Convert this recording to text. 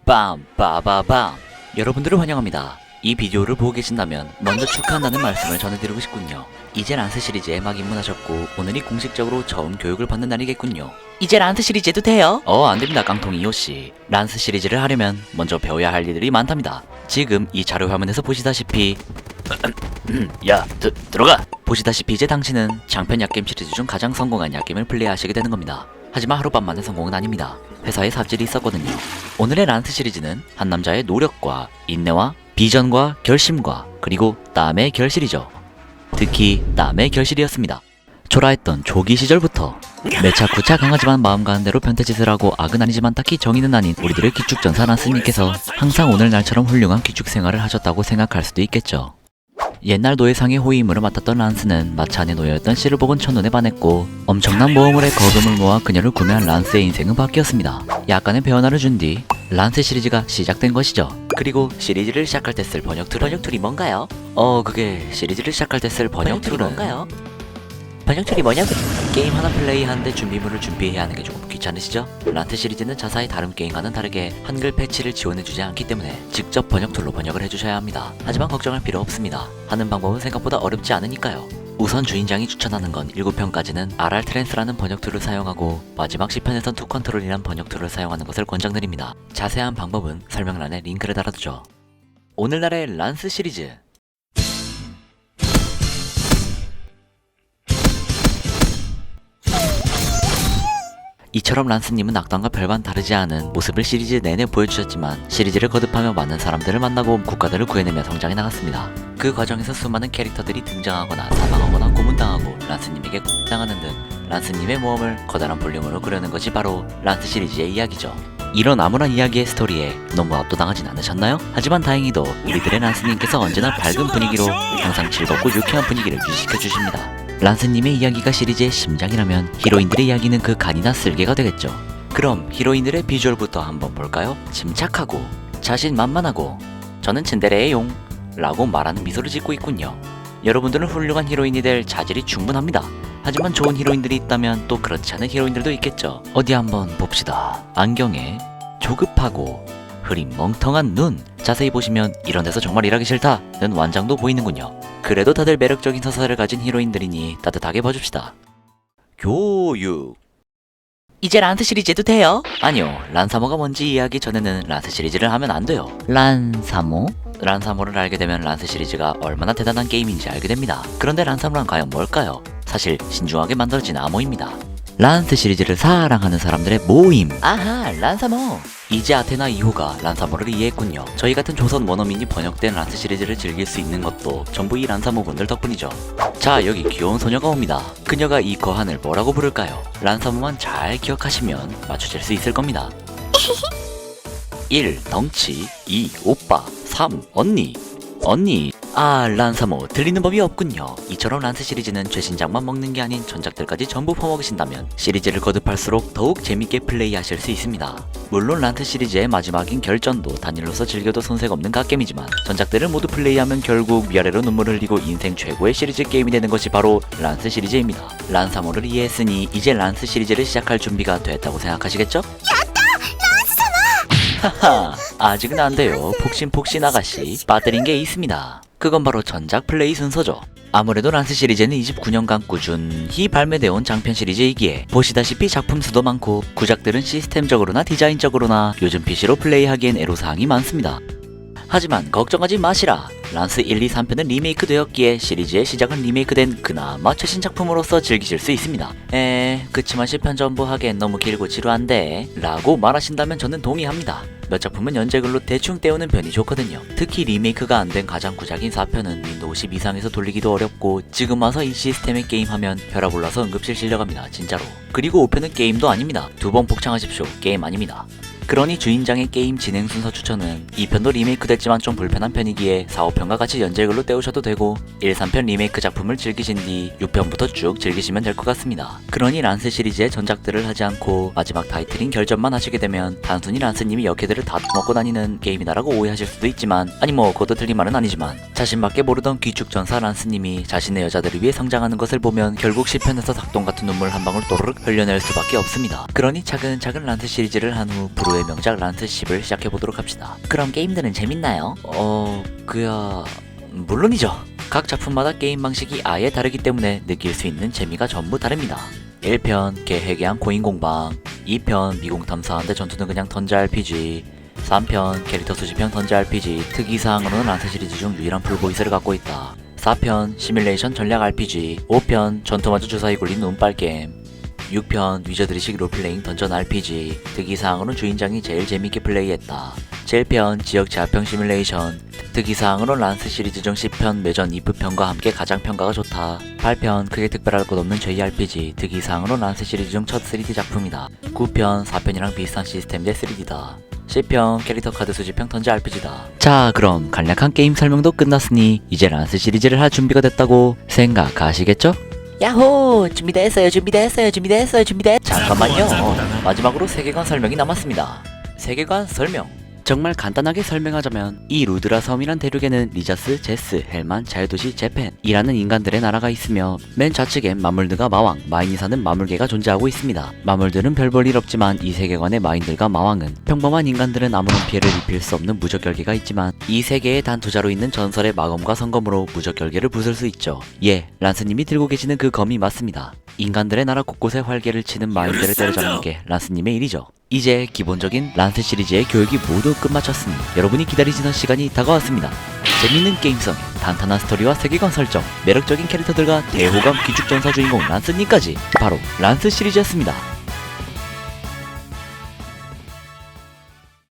빰빠바밤. 여러분들을 환영합니다. 이 비디오를 보고 계신다면 먼저 축하한다는 말씀을 전해드리고 싶군요. 이제 란스 시리즈에 막 입문하셨고 오늘이 공식적으로 처음 교육을 받는 날이겠군요. 이제 란스 시리즈 해도 돼요? 안됩니다, 깡통 이호씨. 란스 시리즈를 하려면 먼저 배워야 할 일들이 많답니다. 지금 이 자료 화면에서 보시다시피 야, 들어가! 보시다시피 이제 당신은 장편 약겜 시리즈 중 가장 성공한 약겜을 플레이하시게 되는 겁니다. 하지만 하룻밤만의 성공은 아닙니다. 회사에 삽질이 있었거든요. 오늘의 란스 시리즈는 한 남자의 노력과 인내와 비전과 결심과 그리고 땀의 결실이죠. 특히 땀의 결실이었습니다. 초라했던 초기 시절부터 매차쿠차 강하지만 마음 가는 대로 변태짓을 하고 악은 아니지만 딱히 정의는 아닌 우리들의 기축전사 란스님께서 항상 오늘날처럼 훌륭한 기축 생활을 하셨다고 생각할 수도 있겠죠. 옛날 노예상의 호위임무를 맡았던 란스는 마차 안에 놓여있던 씨를 보곤 첫눈에 반했고 엄청난 모험을 해 거금을 모아 그녀를 구매한 란스의 인생은 바뀌었습니다. 약간의 변화를 준 뒤 란스 시리즈가 시작된 것이죠. 그리고 시리즈를 시작할 때 쓸 번역툴이 뭔가요? 그게 시리즈를 시작할 때 쓸 번역툴은 뭔가요? 번역툴이 뭐냐고요? 게임 하나 플레이하는데 준비물을 준비해야 하는 게 조금 귀찮으시죠? 란스 시리즈는 자사의 다른 게임과는 다르게 한글 패치를 지원해주지 않기 때문에 직접 번역툴로 번역을 해주셔야 합니다. 하지만 걱정할 필요 없습니다. 하는 방법은 생각보다 어렵지 않으니까요. 우선 주인장이 추천하는 건 7편까지는 RR 트랜스라는 번역툴을 사용하고 마지막 10편에선 투컨트롤이란 번역툴을 사용하는 것을 권장드립니다. 자세한 방법은 설명란에 링크를 달아두죠. 오늘날의 란스 시리즈, 이처럼 란스님은 악당과 별반 다르지 않은 모습을 시리즈 내내 보여주셨지만 시리즈를 거듭하며 많은 사람들을 만나고 국가들을 구해내며 성장해 나갔습니다. 그 과정에서 수많은 캐릭터들이 등장하거나 사망하거나 고문당하고 란스님에게 당하는 등 란스님의 모험을 커다란 볼륨으로 그려낸 것이 바로 란스 시리즈의 이야기죠. 이런 암울한 이야기의 스토리에 너무 압도당하진 않으셨나요? 하지만 다행히도 우리들의 란스님께서 언제나 밝은 분위기로 항상 즐겁고 유쾌한 분위기를 유지시켜주십니다. 란스님의 이야기가 시리즈의 심장이라면 히로인들의 이야기는 그 간이나 쓸개가 되겠죠. 그럼 히로인들의 비주얼부터 한번 볼까요? 침착하고 자신만만하고 저는 츤데레의 용 라고 말하는 미소를 짓고 있군요. 여러분들은 훌륭한 히로인이 될 자질이 충분합니다. 하지만 좋은 히로인들이 있다면 또 그렇지 않은 히로인들도 있겠죠. 어디 한번 봅시다. 안경에 조급하고 흐린 멍텅한 눈, 자세히 보시면 이런 데서 정말 일하기 싫다는 완장도 보이는군요. 그래도 다들 매력적인 서사를 가진 히로인들이니 따뜻하게 봐줍시다. 교육. 이제 란스 시리즈 해도 돼요? 아니요, 란사모가 뭔지 이해하기 전에는 란스 시리즈를 하면 안 돼요. 란사모? 란사모를 알게 되면 란스 시리즈가 얼마나 대단한 게임인지 알게 됩니다. 그런데 란사모란 과연 뭘까요? 사실 신중하게 만들어진 암호입니다. 란스 시리즈를 사랑하는 사람들의 모임. 아하, 란사모. 이제 아테나 2호가 란사모를 이해했군요. 저희 같은 조선 원어민이 번역된 란스 시리즈를 즐길 수 있는 것도 전부 이 란사모 분들 덕분이죠. 자, 여기 귀여운 소녀가 옵니다. 그녀가 이 거한을 뭐라고 부를까요? 란사모만 잘 기억하시면 맞추실 수 있을 겁니다. 1. 덩치. 2. 오빠. 3. 언니. 란사모 들리는 법이 없군요. 이처럼 란스 시리즈는 최신작만 먹는 게 아닌 전작들까지 전부 퍼먹으신다면 시리즈를 거듭할수록 더욱 재밌게 플레이하실 수 있습니다. 물론 란스 시리즈의 마지막인 결전도 단일로서 즐겨도 손색 없는 갓겜이지만 전작들을 모두 플레이하면 결국 위아래로 눈물을 흘리고 인생 최고의 시리즈 게임이 되는 것이 바로 란스 시리즈입니다. 란사모를 이해했으니 이제 란스 시리즈를 시작할 준비가 됐다고 생각하시겠죠? 하하, 아직은 안 돼요. 폭신폭신 아가씨 빠뜨린 게 있습니다. 그건 바로 전작 플레이 순서죠. 아무래도 란스 시리즈는 29년간 꾸준히 발매되어온 장편 시리즈이기에 보시다시피 작품 수도 많고 구작들은 시스템적으로나 디자인적으로나 요즘 PC로 플레이하기엔 애로사항이 많습니다. 하지만 걱정하지 마시라. 란스 1, 2, 3편은 리메이크 되었기에 시리즈의 시작은 리메이크된 그나마 최신 작품으로서 즐기실 수 있습니다. 그치만 10편 전부 하기엔 너무 길고 지루한데 라고 말하신다면 저는 동의합니다. 몇 작품은 연재글로 대충 때우는 편이 좋거든요. 특히 리메이크가 안 된 가장 구작인 4편은 윈도우 10 이상에서 돌리기도 어렵고 지금 와서 이 시스템의 게임하면 혈압 올라서 응급실 실려갑니다. 진짜로. 그리고 5편은 게임도 아닙니다. 2번 복창하십시오. 게임 아닙니다. 그러니 주인장의 게임 진행 순서 추천은 2편도 리메이크 됐지만 좀 불편한 편이기에 4, 5편과 같이 연재글로 때우셔도 되고 1, 3편 리메이크 작품을 즐기신 뒤 6편부터 쭉 즐기시면 될 것 같습니다. 그러니 란스 시리즈의 전작들을 하지 않고 마지막 타이틀인 결전만 하시게 되면 단순히 란스님이 역캐들을 다 먹고 다니는 게임이다라고 오해하실 수도 있지만, 아니 뭐 그것도 틀린 말은 아니지만, 자신밖에 모르던 귀축전사 란스님이 자신의 여자들을 위해 성장하는 것을 보면 결국 10편에서 닭똥 같은 눈물 한 방울 또르륵 흘려낼 수밖에 없습니다. 그러니 차근차근 란스 시리즈를 한 후 브로의 명작 란스 10을 시작해보도록 합시다. 그럼 게임들은 재밌나요? 물론이죠. 각 작품마다 게임 방식이 아예 다르기 때문에 느낄 수 있는 재미가 전부 다릅니다. 1편 개해계한 코인 공방, 2편 미궁 탐사한데 전투는 그냥 던져 RPG, 3편 캐릭터 수집형 던져 RPG, 특이사항으로는 란스 시리즈 중 유일한 풀보이스를 갖고 있다. 4편 시뮬레이션 전략 RPG, 5편 전투마저 주사위 굴린 운빨 게임, 6편 위저드리식 롤플레잉 던전 RPG, 특이사항으로는 주인장이 제일 재밌게 플레이했다. 7편 지역 제압형 시뮬레이션, 특이사항으로 란스 시리즈 중 10편 매전 이프편과 함께 가장 평가가 좋다. 8편 크게 특별할 것 없는 JRPG, 특이사항으로 란스 시리즈 중 첫 3D 작품이다. 9편 4편이랑 비슷한 시스템 대 3D다. 10편 캐릭터 카드 수집형 던지 RPG다. 자, 그럼 간략한 게임 설명도 끝났으니 이제 란스 시리즈를 할 준비가 됐다고 생각하시겠죠? 야호! 준비됐어요. 잠깐만요. 마지막으로 세계관 설명이 남았습니다. 세계관 설명. 정말 간단하게 설명하자면 이 루드라 섬이란 대륙에는 리자스, 제스, 헬만, 자유도시, 제펜이라는 인간들의 나라가 있으며 맨 좌측엔 마물드가 마왕, 마인이 사는 마물계가 존재하고 있습니다. 마물들은 별 볼 일 없지만 이 세계관의 마인들과 마왕은 평범한 인간들은 아무런 피해를 입힐 수 없는 무적결계가 있지만 이 세계의 단 투자로 있는 전설의 마검과 성검으로 무적결계를 부술 수 있죠. 예, 란스님이 들고 계시는 그 검이 맞습니다. 인간들의 나라 곳곳에 활개를 치는 마인들을 때려잡는 게 란스님의 일이죠. 이제 기본적인 란스 시리즈의 교육이 모두 끝마쳤으니 여러분이 기다리시던 시간이 다가왔습니다. 재밌는 게임성, 탄탄한 스토리와 세계관 설정, 매력적인 캐릭터들과 대호감 귀축전사 주인공 란스님까지 바로 란스 시리즈였습니다.